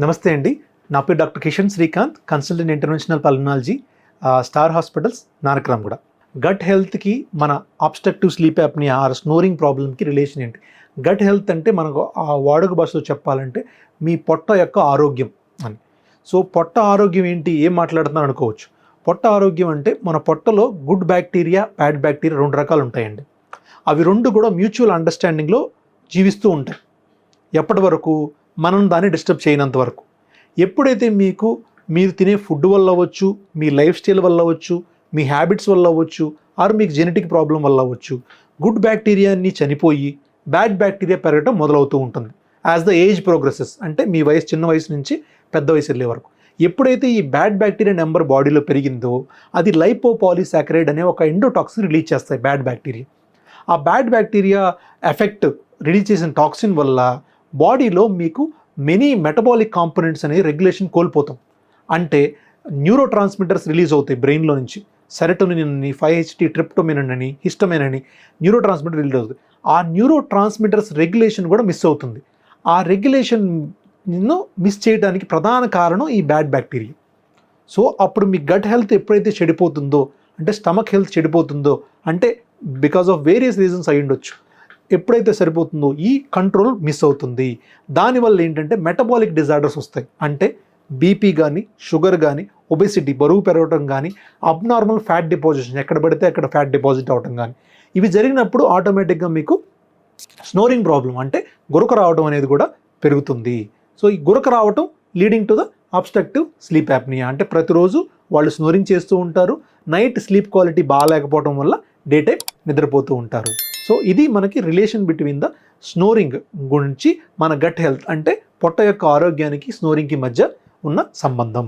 నమస్తే అండి. నా పేరు doctor Kishan Srikanth, consultant interventional pulmonology, star hospitals, Nanakramguda. Gut హెల్త్కి మన obstructive sleep apnea or snoring ప్రాబ్లమ్కి రిలేషన్ ఏంటి? గట్ హెల్త్ అంటే మనకు ఆ వాడుక భాషలో చెప్పాలంటే మీ పొట్ట యొక్క ఆరోగ్యం అని. సో పొట్ట ఆరోగ్యం ఏంటి, ఏం మాట్లాడుతున్నారు అనుకోవచ్చు. పొట్ట ఆరోగ్యం అంటే మన పొట్టలో గుడ్ బ్యాక్టీరియా, బ్యాడ్ బ్యాక్టీరియా 2 రకాలు ఉంటాయండి. అవి 2 కూడా మ్యూచువల్ అండర్స్టాండింగ్లో జీవిస్తూ ఉంటాయి. ఎప్పటి వరకు? మనం దాన్ని డిస్టర్బ్ చేయనంత వరకు. ఎప్పుడైతే మీరు తినే ఫుడ్ వల్ల అవ్వచ్చు, మీ లైఫ్ స్టైల్ వల్ల అవ్వచ్చు, మీ హ్యాబిట్స్ వల్ల అవ్వచ్చు, ఆర్ మీకు జెనెటిక్ ప్రాబ్లం వల్ల అవ్వచ్చు, గుడ్ బ్యాక్టీరియాని చనిపోయి బ్యాడ్ బ్యాక్టీరియా పెరగడం మొదలవుతూ ఉంటుంది. యాజ్ ద ఏజ్ ప్రోగ్రెసెస్, అంటే మీ చిన్న వయసు నుంచి పెద్ద వయసు వెళ్ళే వరకు. ఎప్పుడైతే ఈ బ్యాడ్ బ్యాక్టీరియా నెంబర్ బాడీలో పెరిగిందో అది లైపోపాలిసాకరైడ్ అనే ఒక ఎండోటాక్సిన్ రిలీజ్ చేస్తాయి బ్యాడ్ బ్యాక్టీరియా. ఆ బ్యాడ్ బ్యాక్టీరియా ఎఫెక్ట్ రిలీజ్ చేసిన టాక్సిన్ వల్ల బాడీలో మీకు మెనీ మెటబాలిక్ కాంపోనెంట్స్ అనేవి రెగ్యులేషన్ కోల్పోతాం. అంటే న్యూరో ట్రాన్స్మిటర్స్ రిలీజ్ అవుతాయి బ్రెయిన్లో నుంచి. సెరటోనిన్ అని, 5-HT ట్రిప్టోమిన్ అని, హిస్టమైన్ అని న్యూరో ట్రాన్స్మిటర్ రిలీజ్ అవుతుంది. ఆ న్యూరో ట్రాన్స్మిటర్స్ రెగ్యులేషన్ కూడా మిస్ అవుతుంది. ఆ రెగ్యులేషన్ను మిస్ చేయడానికి ప్రధాన కారణం ఈ బ్యాడ్ బ్యాక్టీరియా. సో అప్పుడు మీ గట్ హెల్త్ ఎప్పుడైతే చెడిపోతుందో, అంటే స్టమక్ హెల్త్ చెడిపోతుందో, అంటే బికాస్ ఆఫ్ వేరియస్ రీజన్స్ అయి ఉండొచ్చు, ఎప్పుడైతే సరిపోతుందో ఈ కంట్రోల్ మిస్ అవుతుంది. దానివల్ల ఏంటంటే మెటబాలిక్ డిజార్డర్స్ వస్తాయి. అంటే బీపీ కానీ, షుగర్ కానీ, ఒబెసిటీ, బరువు పెరగడం కానీ, అబ్నార్మల్ ఫ్యాట్ డిపాజిషన్, ఎక్కడ పడితే అక్కడ ఫ్యాట్ డిపాజిట్ అవడం కానీ, ఇవి జరిగినప్పుడు ఆటోమేటిక్గా మీకు స్నోరింగ్ ప్రాబ్లం, అంటే గురక రావడం అనేది కూడా పెరుగుతుంది. సో ఈ గురక రావటం leading to the obstructive sleep apnoea. అంటే ప్రతిరోజు వాళ్ళు స్నోరింగ్ చేస్తూ ఉంటారు. నైట్ స్లీప్ క్వాలిటీ బాగాలేకపోవడం వల్ల డే టైం నిద్రపోతూ ఉంటారు. సో ఇది మనకి రిలేషన్ బిట్వీన్ ద స్నోరింగ్ గురించి మన గట్ హెల్త్, అంటే పొట్ట యొక్క ఆరోగ్యానికి స్నోరింగ్కి మధ్య ఉన్న సంబంధం.